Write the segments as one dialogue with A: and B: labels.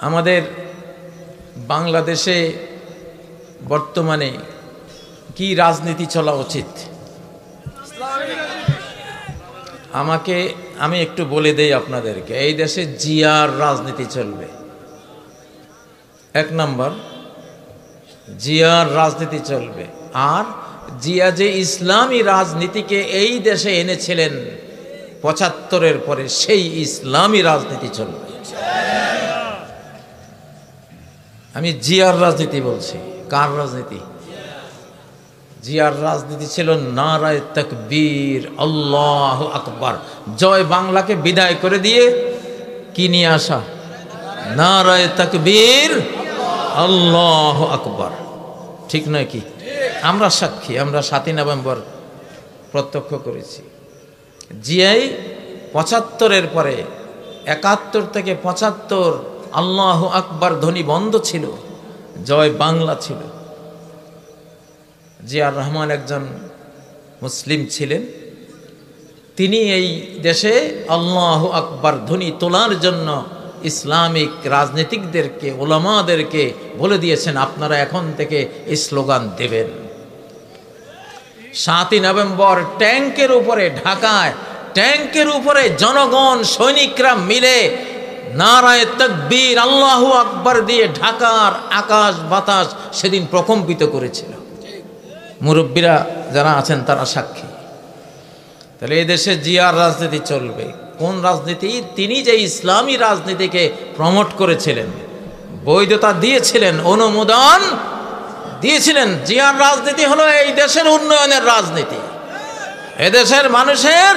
A: আমাদের বাংলাদেশে বর্তমানে কি রাজনীতি চলা উচিত আমি একটু বলে দেই আপনাদেরকে। এই দেশে জিয়ার রাজনীতি চলবে। এক নম্বর, জিয়ার রাজনীতি চলবে। আর জিয়া যে ইসলামী রাজনীতিকে এই দেশে এনেছিলেন ৭৫-এর পরে, সেই ইসলামী রাজনীতি চলবে। আমি জিয়ার রাজনীতি বলছি। কার রাজনীতি? জিয়ার রাজনীতি ছিল নারায়ে তাকবীর, আল্লাহু আকবার, জয় বাংলাকে বিদায় করে দিয়ে কি নিয়ে আসা? নারায়ে তাকবীর, আল্লাহু আকবার। ঠিক নয় কি? আমরা সাক্ষী, আমরা ৭ই নভেম্বর প্রত্যক্ষ করেছি। জিয়াই ৭৫-এর পরে ৭১ থেকে ৭৫ আল্লাহু আকবার ধ্বনি বন্ধ ছিল, জয় বাংলা ছিল। জিয়াউর রহমান একজন মুসলিম ছিলেন। তিনি এই দেশে আল্লাহু আকবার ধ্বনি তোলার জন্য ইসলামিক রাজনীতিকদেরকে, ওলামাদেরকে বলে দিয়েছেন, আপনারা এখন থেকে এই স্লোগান দেবেন। ৭ই নভেম্বর ট্যাঙ্কের উপরে, ঢাকায় ট্যাঙ্কের উপরে জনগণ, সৈনিকরা মিলে নারায়ে তাকবীর, আল্লাহু আকবার দিয়ে ঢাকার আকাশ বাতাস সেদিন প্রকম্পিত করেছিল। মুরব্বীরা যারা আছেন তারা সাক্ষী। তাহলে এই দেশে জিয়ার রাজনীতি চলবে। কোন রাজনীতি? তিনি যে ইসলামী রাজনীতিকে প্রমোট করেছিলেন, বৈধতা দিয়েছিলেন, অনুমোদন দিয়েছিলেন। জিয়ার রাজনীতি হলো এই দেশের উন্নয়নের রাজনীতি, এদেশের মানুষের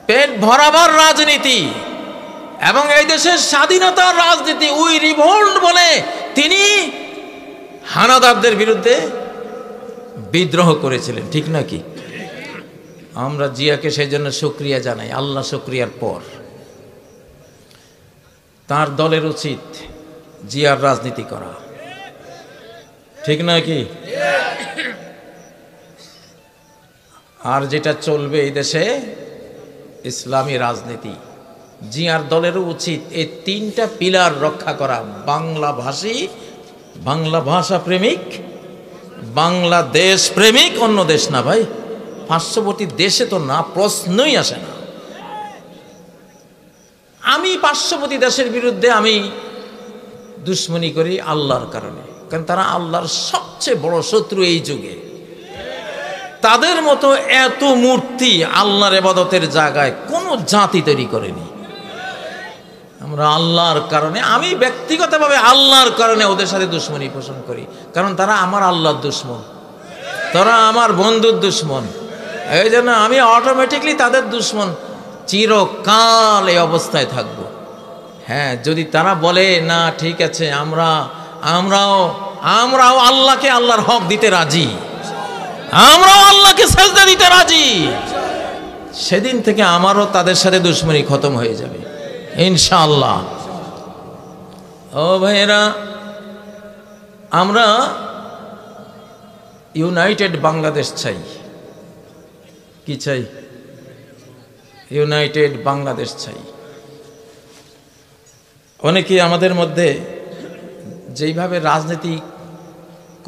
A: পেট ভরাবার রাজনীতি এবং এই দেশের স্বাধীনতার রাজনীতি। উই রিভোল্ট বলে তিনি হানাদারদের বিরুদ্ধে বিদ্রোহ করেছিলেন। ঠিক নাকি? আমরা জিয়াকে সেই জন্য শুকরিয়া জানাই। আল্লাহ শুকরিয়ার পর তার দলের উচিত জিয়ার রাজনীতি করা। ঠিক নয় কি? আর যেটা চলবে এই দেশে ইসলামী রাজনীতি, জিয়ার দলেরও উচিত এই ৩টা পিলার রক্ষা করা। বাংলাভাষী, বাংলা ভাষা প্রেমিক, বাংলাদেশ প্রেমিক। অন্য দেশ না ভাই, পার্শ্ববর্তী দেশে তো না, প্রশ্নই আসে না। আমি পার্শ্ববর্তী দেশের বিরুদ্ধে আমি দুশ্মনী করি আল্লাহর কারণে, কারণ তারা আল্লাহর সবচেয়ে বড় শত্রু এই যুগে। তাদের মতো এত মূর্তি আল্লাহর ইবাদতের জায়গায় কোনো জাতি তৈরি করেনি। আমরা আল্লাহর কারণে, আমি ব্যক্তিগতভাবে আল্লাহর কারণে ওদের সাথে দুশ্মনী পোষণ করি, কারণ তারা আমার আল্লাহর দুশ্মন, তারা আমার বন্ধুর দুশ্মন। এই জন্য আমি অটোমেটিকলি তাদের দুশ্মন, চিরকাল এই অবস্থায় থাকব। হ্যাঁ, যদি তারা বলে না ঠিক আছে, আমরাও আল্লাহকে আল্লাহর হক দিতে রাজি, আমরাও আল্লাহকে সাজদা দিতে রাজি, সেদিন থেকে আমারও তাদের সাথে দুশ্মনী খতম হয়ে যাবে ইনশাআল্লাহ। ও ভাইয়েরা, আমরা ইউনাইটেড বাংলাদেশ চাই। কি চাই? ইউনাইটেড বাংলাদেশ চাই। অনেকেই আমাদের মধ্যে যেইভাবে রাজনীতি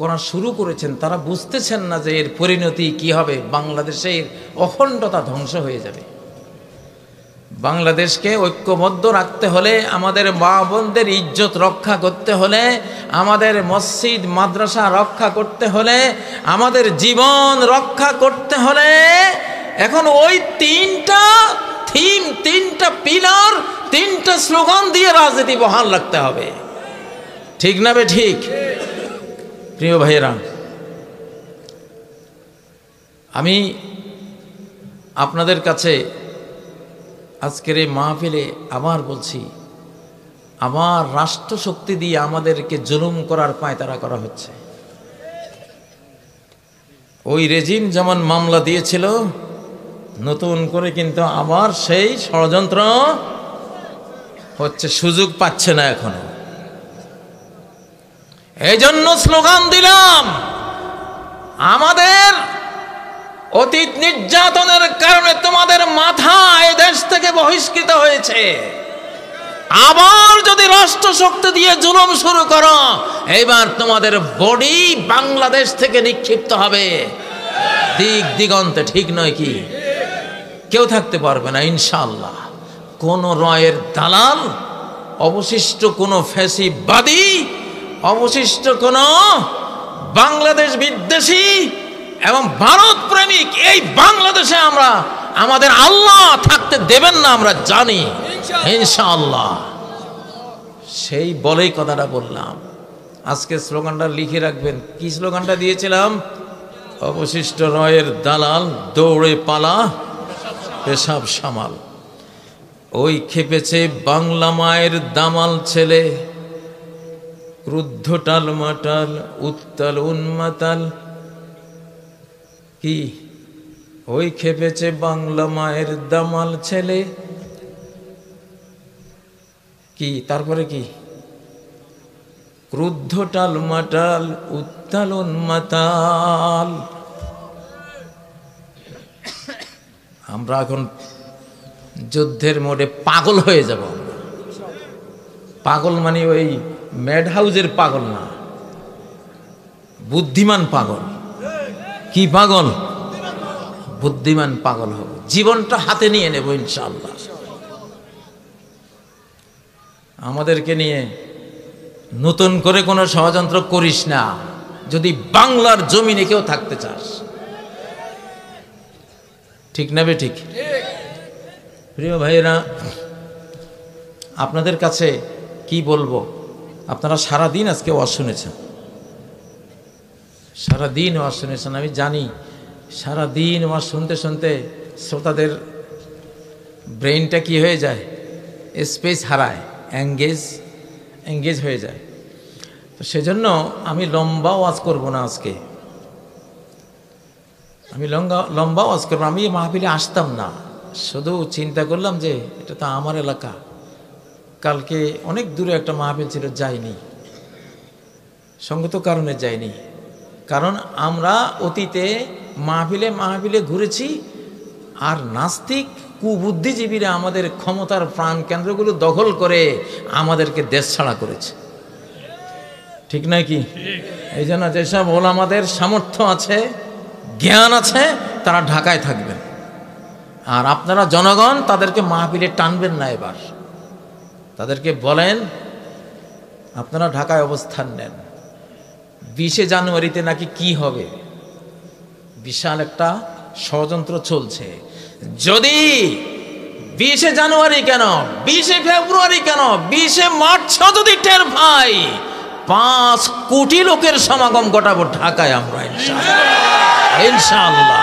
A: করা শুরু করেছেন, তারা বুঝতেছেন না যে এর পরিণতি কি হবে। বাংলাদেশের অখণ্ডতা ধ্বংস হয়ে যাবে। বাংলাদেশকে ঐক্যবদ্ধ রাখতে হলে, আমাদের মা বোনদের ইজ্জত রক্ষা করতে হলে, আমাদের মসজিদ মাদ্রাসা রক্ষা করতে হলে, আমাদের জীবন রক্ষা করতে হলে, এখন ওই 3টা থিম, 3টা পিলার, 3টা স্লোগান দিয়ে রাজনীতি বহাল রাখতে হবে। ঠিক না বে ঠিক? প্রিয় ভাইয়েরা, আমি আপনাদের কাছে আজকের এই মাহফিলে আবার বলছি, আমার রাষ্ট্রশক্তি দিয়ে আমাদেরকে জুলুম করার পায়তারা করা হচ্ছে। ওই রেজিম যেমন মামলা দিয়েছিল, নতুন করে কিন্তু আবার সেই ষড়যন্ত্র হচ্ছে, সুযোগ পাচ্ছে না এখনো। এই জন্য স্লোগান দিলাম, আমাদের অতীত নির্যাতনের কারণে তোমাদের মাথা এই দেশ থেকে বহিষ্কৃত হয়েছে। আবার যদি রাষ্ট্রশক্তি দিয়ে জুলুম শুরু করো, এবার তোমাদের বডি বাংলাদেশ থেকে নিক্ষিপ্ত হবে দিক দিগন্তে, ঠিক নয় কি? কেউ থাকতে পারবে না ইনশাআল্লাহ। কোন রয়ের দালাল, অবশিষ্ট কোন ফ্যাসিবাদী, অবশিষ্ট কোন বাংলাদেশ বিদ্বেষী এবং ভারত প্রেমিক এই বাংলাদেশে আমরা আমাদের আল্লাহ থাকতে দেবেন না, আমরা জানি ইনশাআল্লাহ। সেই বলেই কথাটা বললাম। আজকে স্লোগানটা লিখে রাখবেন। কি স্লোগানটা দিয়েছিলাম? অবশিষ্ট রয়ের দালাল দৌড়ে পালা, পেশাব সামাল। ওই খেপেছে বাংলা মায়ের দামাল ছেলে, ক্রুদ্ধ টালমাটাল উত্তাল উন্মাতাল। কি? ওই খেপেছে বাংলা মায়ের দামাল ছেলে। কি তারপরে কি? ক্রুদ্ধ টালমাটাল উত্তাল উন্মাতাল। আমরা এখন যুদ্ধের মোড়ে পাগল হয়ে যাব। পাগল মানে ওই ম্যাড হাউজের পাগল না, বুদ্ধিমান পাগল। কি পাগল? বুদ্ধিমান পাগল হব, জীবনটা হাতে নিয়ে নেব ইনশাআল্লাহ। আমাদেরকে নিয়ে নতুন করে কোনো ষড়যন্ত্র করিস না, যদি বাংলার জমিনে কেউ থাকতে চাস। ঠিক না বে ঠিক? প্রিয় ভাইয়েরা, আপনাদের কাছে কি বলবো? আপনারা সারাদিন আজকে ওয়াজ শুনেছেন, সারাদিন ওয়াজ শুনেছেন। আমি জানি সারাদিন ওয়াজ শুনতে শুনতে শ্রোতাদের ব্রেইনটা কি হয়ে যায়, স্পেস হারায়, এঙ্গেজ হয়ে যায়। তো সেজন্য আমি লম্বা ওয়াজ করব না আজকে, আমি লম্বা ওয়াজ করবো। আমি মাহফিলে আসতাম না, শুধু চিন্তা করলাম যে এটা তো আমার এলাকা। কালকে অনেক দূরে একটা মাহফিল ছিল, যাইনি, সঙ্গত কারণে যাইনি। কারণ আমরা অতীতে মাহফিলে ঘুরেছি, আর নাস্তিক কুবুদ্ধিজীবীরা আমাদের ক্ষমতার প্রাণ কেন্দ্রগুলো দখল করে আমাদেরকে দেশ ছাড়া করেছে, ঠিক নয় কি? এই জন্য যেসব ওলামাদের সামর্থ্য আছে, জ্ঞান আছে, তারা ঢাকায় থাকবেন, আর আপনারা জনগণ তাদেরকে মাহফিলে টানবেন না। এবার তাদেরকে বলেন আপনারা ঢাকায় অবস্থান নেন। 20শে জানুয়ারিতে নাকি কি হবে, বিশাল একটা ষড়যন্ত্র চলছে। যদি 20শে জানুয়ারি কেন, 20শে ফেব্রুয়ারি কেন, 20শে মার্চও যদি টের পাই, 5 কোটি লোকের সমাগম ঘটাবো ঢাকায় আমরা ইনশাআল্লাহ।